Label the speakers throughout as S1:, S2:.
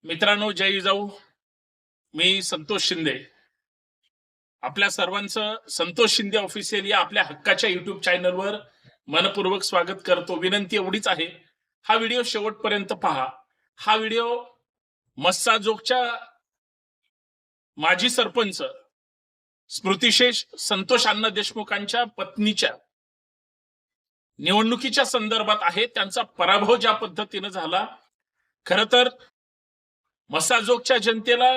S1: मित्रांनो, जय जिजाऊ. मी संतोष शिंदे. आपल्या सर्वांचं संतोष शिंदे ऑफिशियल या आपल्या हक्काच्या युट्यूब चॅनलवर मनपूर्वक स्वागत करतो. विनंती एवढीच आहे, हा व्हिडिओ शेवटपर्यंत पहा. हा व्हिडिओ मस्साजोगच्या माजी सरपंच स्मृतिशेष संतोष अण्णा देशमुखांच्या पत्नीच्या निवडणुकीच्या संदर्भात आहे. त्यांचा पराभव ज्या पद्धतीने झाला, खरं तर मस्साजोगच्या जनतेला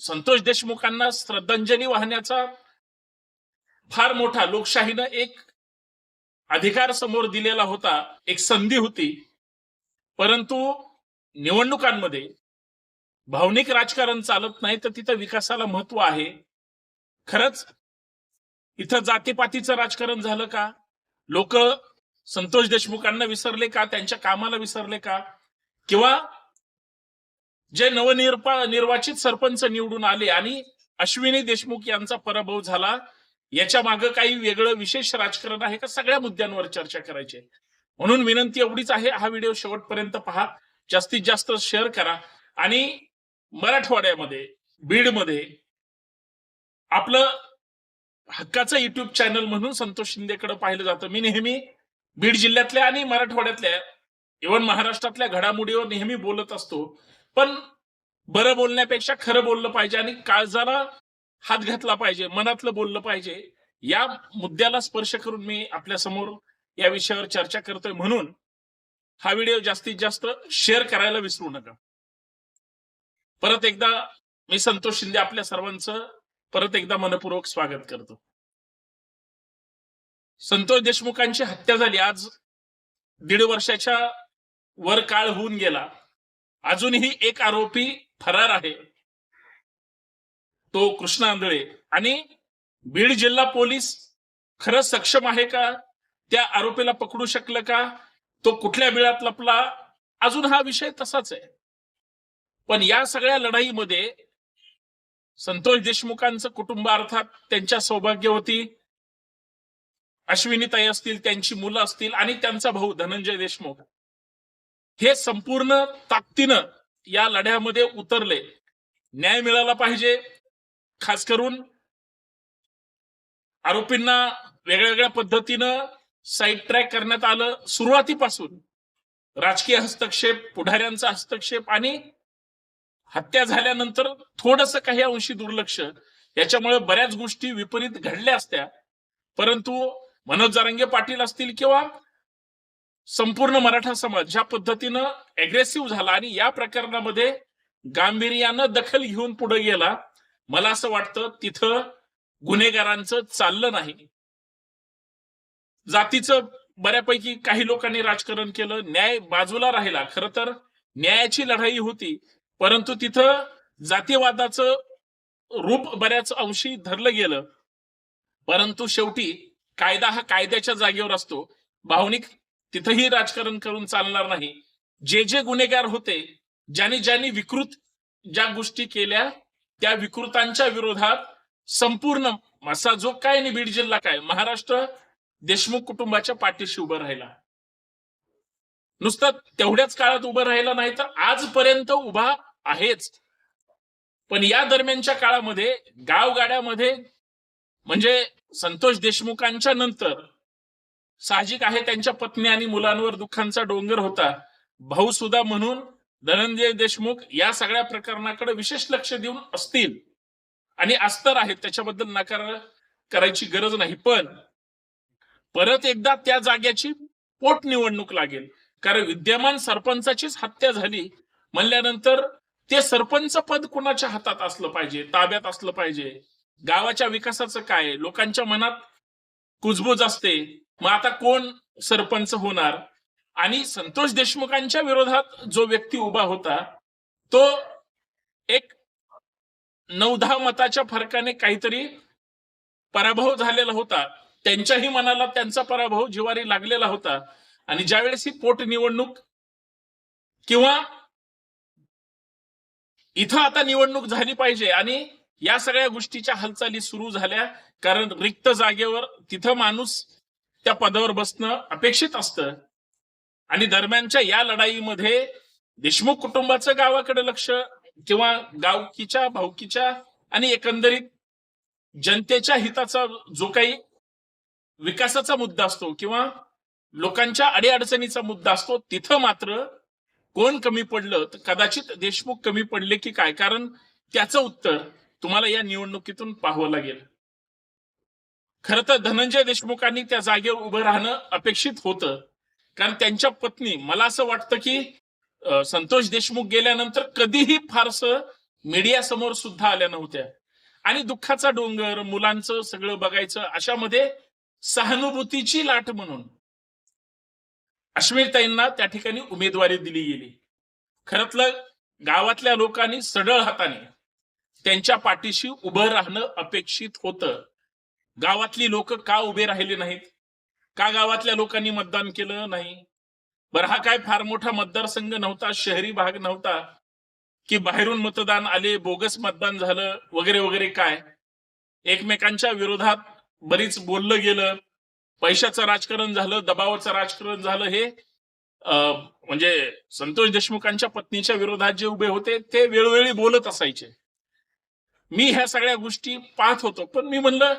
S1: संतोष देशमुखांना श्रद्धांजली वाहण्याचा फार मोठा लोकशाहीनं एक अधिकार समोर दिलेला होता, एक संधी होती. परंतु निवडणुकांमध्ये भावनिक राजकारण चालत नाही, तर तिथं विकासाला महत्व आहे. खरंच इथं जातीपातीचं राजकारण झालं का? लोक संतोष देशमुखांना विसरले का? त्यांच्या कामाला विसरले का? किंवा जे निर्वाचित सरपंच निवडून आले आणि अश्विनी देशमुख यांचा पराभव झाला, याच्या मागे काही वेगळं विशेष राजकारण आहे का? सगळ्या मुद्द्यांवर चर्चा करायची. म्हणून विनंती एवढीच आहे, हा व्हिडिओ शेवटपर्यंत पहा, जास्तीत जास्त शेअर करा. आणि मराठवाड्यामध्ये, बीडमध्ये आपलं हक्काचं युट्यूब चॅनल म्हणून संतोष शिंदेकडे पाहिलं जातं. मी नेहमी बीड जिल्ह्यातल्या आणि मराठवाड्यातल्या, इव्हन महाराष्ट्रातल्या घडामोडीवर नेहमी बोलत असतो. पण बरं बोलण्यापेक्षा खरं बोललं पाहिजे आणि काळजाला हात घातला पाहिजे, मनातलं बोललं पाहिजे. या मुद्द्याला स्पर्श करून मी आपल्या समोर या विषयावर चर्चा करतोय. म्हणून हा व्हिडिओ जास्तीत जास्त शेअर करायला विसरू नका. परत एकदा मी संतोष शिंदे आपल्या सर्वांचं परत एकदा मनपूर्वक स्वागत करतो. संतोष देशमुखांची हत्या झाली, आज 1.5 वर्षाच्या वर काळ होऊन गेला. अजूनही एक आरोपी फरार आहे, तो कृष्णा आंधळे. आणि बीड जिल्हा पोलीस खरंच सक्षम आहे का? त्या आरोपीला पकडू शकलं का? तो कुठल्या बिळात लपला? अजून हा विषय तसाच आहे. पण या सगळ्या लढाईमध्ये संतोष देशमुखांचं कुटुंब, अर्थात त्यांच्या सौभाग्यवती अश्विनीताई असतील, त्यांची मुलं असतील आणि त्यांचा भाऊ धनंजय देशमुख, हे संपूर्ण ताकदीनं या लढ्यामध्ये उतरले. न्याय मिळाला पाहिजे. खास करून आरोपींना वेगवेगळ्या पद्धतीनं साईड ट्रॅक करण्यात आलं. सुरुवातीपासून राजकीय हस्तक्षेप, पुढाऱ्यांचा हस्तक्षेप आणि हत्या झाल्यानंतर थोडंसं काही अंशी दुर्लक्ष, याच्यामुळे बऱ्याच गोष्टी विपरीत घडल्या असत्या. परंतु मनोज जरांगे पाटील असतील किंवा संपूर्ण मराठा समाज ज्या पद्धतीनं अग्रेसिव्ह झाला आणि या प्रकरणामध्ये गांभीर्यानं दखल घेऊन पुढे गेला, मला असं वाटतं तिथं गुन्हेगारांचं चाललं नाही. जातीचं बऱ्यापैकी काही लोकांनी राजकारण केलं, न्याय बाजूला राहिला. खरं तर न्यायाची लढाई होती, परंतु तिथं जातीवादाचं रूप बऱ्याच अंशी धरलं गेलं. परंतु शेवटी कायदा हा कायद्याच्या जागेवर असतो. भावनिक तिथंही राजकारण करून चालणार नाही. जे जे गुन्हेगार होते, ज्यांनी विकृत ज्या गोष्टी केल्या, त्या विकृतांच्या विरोधात संपूर्ण मस्साजोग काय आणि बीड जिल्हा काय, महाराष्ट्र देशमुख कुटुंबाच्या पाठीशी उभं राहिला. नुसतं तेवढ्याच काळात उभं राहिला नाही, तर आजपर्यंत उभा आहेच. पण या दरम्यानच्या काळामध्ये गावगाड्यामध्ये, म्हणजे संतोष देशमुखांच्या नंतर साहजिक आहे त्यांच्या पत्नी आणि मुलांवर दुःखांचा डोंगर होता. भाऊ सुद्धा म्हणून धनंजय देशमुख या सगळ्या प्रकरणाकडे विशेष लक्ष देऊन असतील आणि अस्तर आहेत, त्याच्याबद्दल नकार करायची गरज नाही. पण परत एकदा त्या जाग्याची पोटनिवडणूक लागेल, कारण विद्यमान सरपंचाचीच हत्या झाली म्हणल्यानंतर ते सरपंच पद कुणाच्या हातात असलं पाहिजे, ताब्यात असलं पाहिजे. गावाच्या विकासाचं काय, लोकांच्या मनात कुजबूज असते. मग आता कोण सरपंच होणार? आणि संतोष देशमुखांच्या विरोधात जो व्यक्ती उभा होता, तो एक 9-10 मताच्या फरकाने काहीतरी पराभव झालेला होता. त्यांच्याही मनाला त्यांचा पराभव जिवारी लागलेला होता. आणि ज्यावेळेस ही पोटनिवडणूक किंवा इथं आता निवडणूक झाली पाहिजे आणि या सगळ्या गोष्टीच्या हालचाली सुरू झाल्या, कारण रिक्त जागेवर तिथं माणूस त्या पदावर बसणं अपेक्षित असतं. आणि दरम्यानच्या या लढाईमध्ये देशमुख कुटुंबाचं गावाकडे लक्ष किंवा गावकीच्या भावकीच्या आणि एकंदरीत जनतेच्या हिताचा जो काही विकासाचा मुद्दा असतो किंवा लोकांच्या अडीअडचणीचा मुद्दा असतो, तिथं मात्र कोण कमी पडलं तर कदाचित देशमुख कमी पडले की काय, कारण त्याचं उत्तर तुम्हाला या निवडणुकीतून पाहावं लागेल. खरं तर धनंजय देशमुखांनी त्या जागेवर उभं राहणं अपेक्षित होतं, कारण त्यांच्या पत्नी, मला असं वाटतं की संतोष देशमुख गेल्यानंतर कधीही फारसं मीडिया समोर सुद्धा आल्या नव्हत्या आणि दुःखाचा डोंगर, मुलांचं सगळं बघायचं, अशामध्ये सहानुभूतीची लाट म्हणून अश्विनीताईंना त्या ठिकाणी उमेदवारी दिली गेली. खरंतर गावातल्या लोकांनी सढळ हाताने त्यांच्या पाठीशी उभं राहणं अपेक्षित होतं. गावातली लोक का उभे राहिले नाहीत? का गावातल्या लोकांनी मतदान केलं नाही? बरं, हा काय फार मोठा मतदारसंघ नव्हता, शहरी भाग नव्हता की बाहेरून मतदान आले, बोगस मतदान झालं वगैरे वगैरे. काय एकमेकांच्या विरोधात बरीच बोललं गेलं, पैशाचं राजकारण झालं, दबावाचं राजकारण झालं. हे म्हणजे संतोष देशमुखांच्या पत्नीच्या विरोधात जे उभे होते ते वेळोवेळी बोलत असायचे. मी ह्या सगळ्या गोष्टी पाहत होतो, पण मी म्हणलं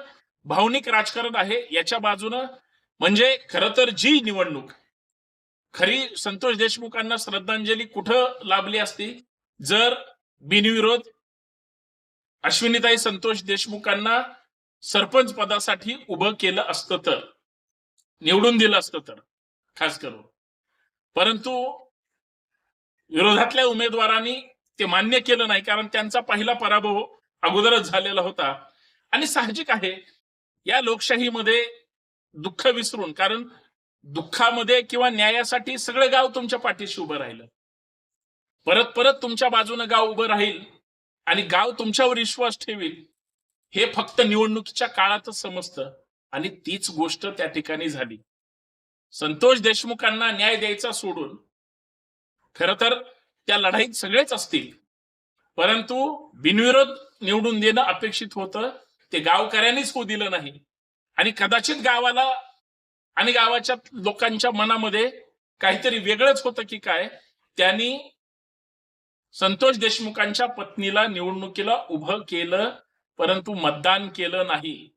S1: भावनिक राजकारण आहे याच्या बाजूनं. म्हणजे खरं तर जी निवडणूक खरी संतोष देशमुखांना श्रद्धांजली कुठं लाभली असती, जर बिनविरोध अश्विनीताई संतोष देशमुखांना सरपंच पदासाठी उभं केलं असतं तर, निवडून दिलं असतं तर खास करून. परंतु विरोधातल्या उमेदवारांनी ते मान्य केलं नाही, कारण त्यांचा पहिला पराभव अगोदरच झालेला होता. आणि साहजिक आहे या लोकशाहीमध्ये दुःख विसरून, कारण दुःखामध्ये किंवा न्यायासाठी सगळं गाव तुमच्या पाठीशी उभं राहिलं, परत परत तुमच्या बाजूने गाव उभं राहील आणि गाव तुमच्यावर विश्वास ठेवील, हे फक्त निवडणुकीच्या काळातच समजतं. आणि तीच गोष्ट त्या ठिकाणी झाली. संतोष देशमुखांना न्याय द्यायचा सोडून, खरं तर त्या लढाईत सगळेच असतील, परंतु बिनविरोध निवडून देणं अपेक्षित होतं, ते गावकऱ्यांनीच होऊ दिलं नाही. आणि कदाचित गावाला आणि गावाच्या लोकांच्या मनामध्ये काहीतरी वेगळंच होतं की काय, त्यांनी संतोष देशमुखांच्या पत्नीला निवडणुकीला उभं केलं, परंतु मतदान केलं नाही.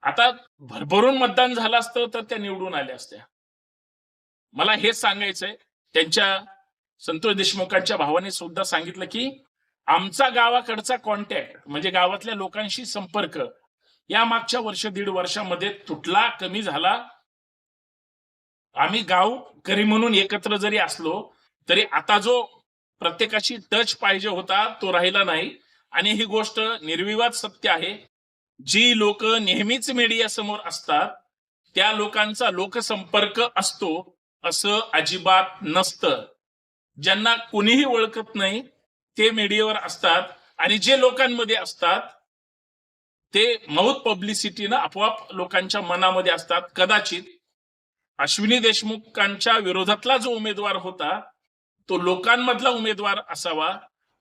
S1: आता भरभरून मतदान झालं असतं तर त्या निवडून आल्या असत्या. मला हेच सांगायचंय. त्यांच्या संतोष देशमुखांच्या भावाने सुद्धा सांगितलं की आमचा गावाकडचा कॉन्टॅक्ट, म्हणजे गावातल्या लोकांशी संपर्क, या मागच्या वर्ष दीड वर्षामध्ये तुटला, कमी झाला. आम्ही गावकरी म्हणून एकत्र जरी असलो तरी आता जो प्रत्येकाशी टच पाहिजे होता तो राहिला नाही. आणि ही गोष्ट निर्विवाद सत्य आहे. जी लोक नेहमीच मीडिया समोर असतात त्या लोकांचा लोकसंपर्क असतो असं अजिबात नसतं. ज्यांना कोणीही ओळखत नाही ते मीडियावर असतात, आणि जे लोकांमध्ये असतात ते माउथ पब्लिसिटीनं आपोआप लोकांच्या मनामध्ये असतात. कदाचित अश्विनी देशमुखांच्या विरोधातला जो उमेदवार होता तो लोकांमधला उमेदवार असावा,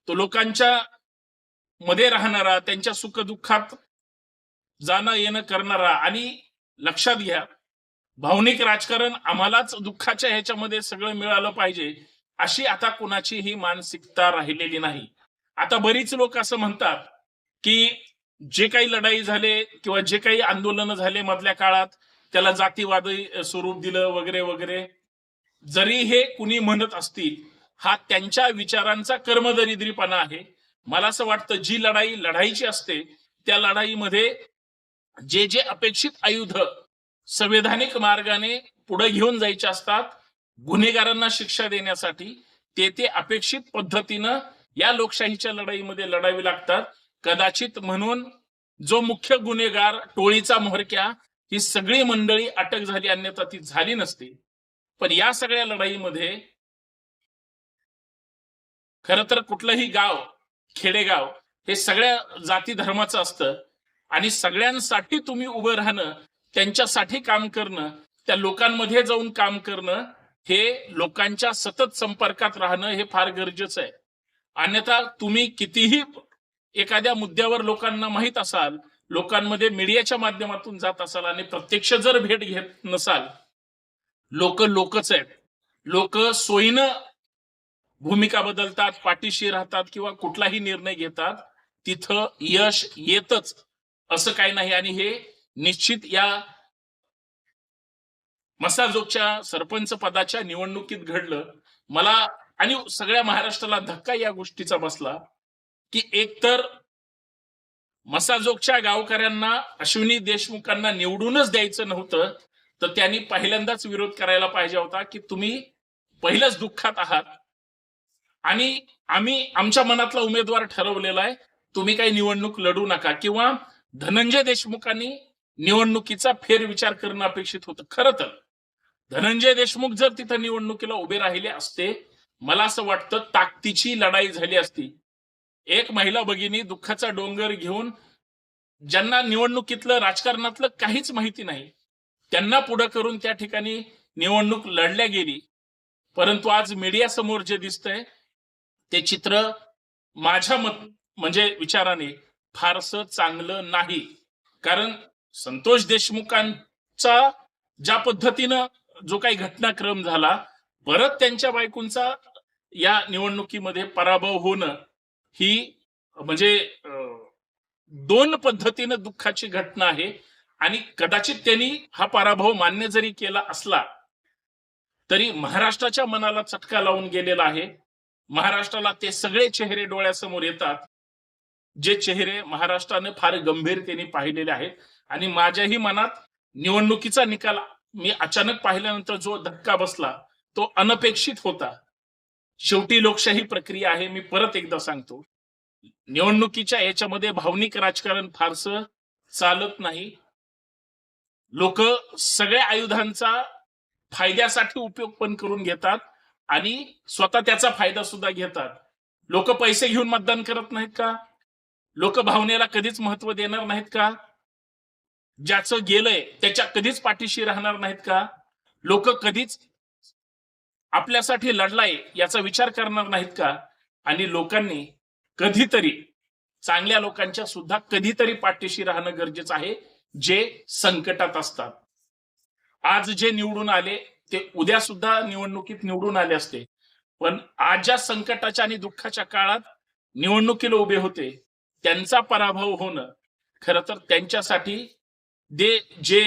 S1: तो लोकांच्या मध्ये राहणारा, त्यांच्या सुखदुःखात जाणं येणं करणारा. आणि लक्षात घ्या, भावनिक राजकारण आम्हालाच दुःखाच्या ह्याच्यामध्ये सगळं मिळालं पाहिजे अशी आता कुणाची ही मानसिकता राहिलेली नाही. आता बरीच लोक असं म्हणतात की जे काही लढाई झाले किंवा जे काही आंदोलन झाले मधल्या काळात त्याला जातीवादी स्वरूप दिलं वगैरे वगैरे. जरी हे कुणी म्हणत असतील, हा त्यांच्या विचारांचा कर्मदरिद्रीपणा आहे. मला असं वाटतं जी लढाई लढाईची असते त्या लढाईमध्ये जे जे अपेक्षित आयुध संवैधानिक मार्गाने पुढे घेऊन जायचे असतात गुन्हेगारांना शिक्षा देण्यासाठी, ते अपेक्षित पद्धतीनं या लोकशाहीच्या लढाईमध्ये लढावी लागतात. कदाचित म्हणून जो मुख्य गुन्हेगार, टोळीचा म्होरक्या, ही सगळी मंडळी अटक झाली, अन्यथा ती झाली नसती. पण या सगळ्या लढाईमध्ये खरं तर कुठलंही गाव, खेडेगाव हे सगळ्या जाती धर्माचं असतं, आणि सगळ्यांसाठी तुम्ही उभं राहणं, त्यांच्यासाठी काम करणं, त्या लोकांमध्ये जाऊन काम करणं, हे लोकांच्या सतत संपर्कात राहणं हे फार गरजेचं आहे. अन्यथा तुम्ही कितीही एखाद्या मुद्द्यावर लोकांना माहित असाल, लोकांमध्ये मीडियाच्या माध्यमातून जात असाल आणि प्रत्यक्ष जर भेट घेत नसाल, लोकच आहेत. लोक सोयीनं भूमिका बदलतात, पाठीशी राहतात किंवा कुठलाही निर्णय घेतात, तिथं यश येतच असं काही नाही. आणि हे निश्चित या मसाजोगच्या सरपंच पदाच्या निवडणुकीत घडलं. मला आणि सगळ्या महाराष्ट्राला धक्का या गोष्टीचा बसला, की एकतर मसाजोगच्या गावकऱ्यांना अश्विनी देशमुखांना निवडूनच द्यायचं नव्हतं, तर त्यांनी पहिल्यांदाच विरोध करायला पाहिजे होता, की तुम्ही पहिल्याच दुःखात आहात आणि आम्ही आमच्या मनातला उमेदवार ठरवलेला आहे, तुम्ही काही निवडणूक लढू नका. किंवा धनंजय देशमुखांनी निवडणुकीचा फेरविचार करणं अपेक्षित होतं. खरं तर धनंजय देशमुख जर तिथं निवडणुकीला उभे राहिले असते, मला असं वाटतं ताकदीची लढाई झाली असती. एक महिला भगिनी दुःखाचा डोंगर घेऊन, ज्यांना निवडणुकीतलं राजकारणातलं काहीच माहिती नाही, त्यांना पुढे करून त्या ठिकाणी निवडणूक लढल्या गेली. परंतु आज मीडिया समोर जे दिसतंय ते चित्र माझ्या म्हणजे विचाराने फारसं चांगलं नाही. कारण संतोष देशमुखांचा ज्या पद्धतीनं जो काही घटनाक्रम झाला, परत त्यांच्या बायकोंचा या निवडणुकीमध्ये पराभव होणं ही म्हणजे दोन पद्धतीनं दुःखाची घटना आहे. आणि कदाचित त्यांनी हा पराभव मान्य जरी केला असला तरी महाराष्ट्राच्या मनाला चटका लावून गेलेला आहे. महाराष्ट्राला ते सगळे चेहरे डोळ्यासमोर येतात, जे चेहरे महाराष्ट्राने फार गंभीरतेने पाहिलेले आहेत. आणि माझ्याही मनात निवडणुकीचा निकाल मी अचानक पाहिल्यानंतर जो धक्का बसला तो अनपेक्षित होता. शेवटी लोकशाही प्रक्रिया आहे, मी परत एकदा सांगतो. निवडणुकीच्या याच्यामध्ये भावनिक राजकारण फारसं चालत नाही. लोक सगळ्या आयुधांचा फायद्यासाठी उपयोग पण करून घेतात आणि स्वतः त्याचा फायदा सुद्धा घेतात. लोक पैसे घेऊन मतदान करत नाहीत का? लोक भावनेला कधीच महत्व देणार नाहीत का? ज्याचं गेलंय त्याच्या कधीच पाठीशी राहणार नाहीत का? लोक कधीच आपल्यासाठी लढलाय याचा विचार करणार नाहीत का? आणि लोकांनी कधीतरी चांगल्या लोकांच्या सुद्धा कधीतरी पाठीशी राहणं गरजेचं आहे, जे संकटात असतात. आज जे निवडून आले ते उद्या सुद्धा निवडणुकीत निवडून आले असते, पण आज ज्या संकटाच्या आणि दुःखाच्या काळात निवडणुकीला उभे होते त्यांचा पराभव होणं खरं तर त्यांच्यासाठी जे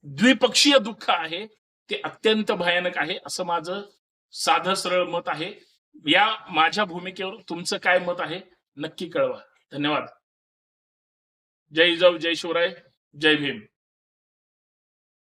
S1: द्विपक्षीय दुःख आहे ते अत्यंत भयानक आहे, असं माझं साधं सरळ मत आहे. या माझ्या भूमिकेवर तुमचं काय मत आहे नक्की कळवा. धन्यवाद. जय जिजाऊ, जय शिवराय, जय भीम.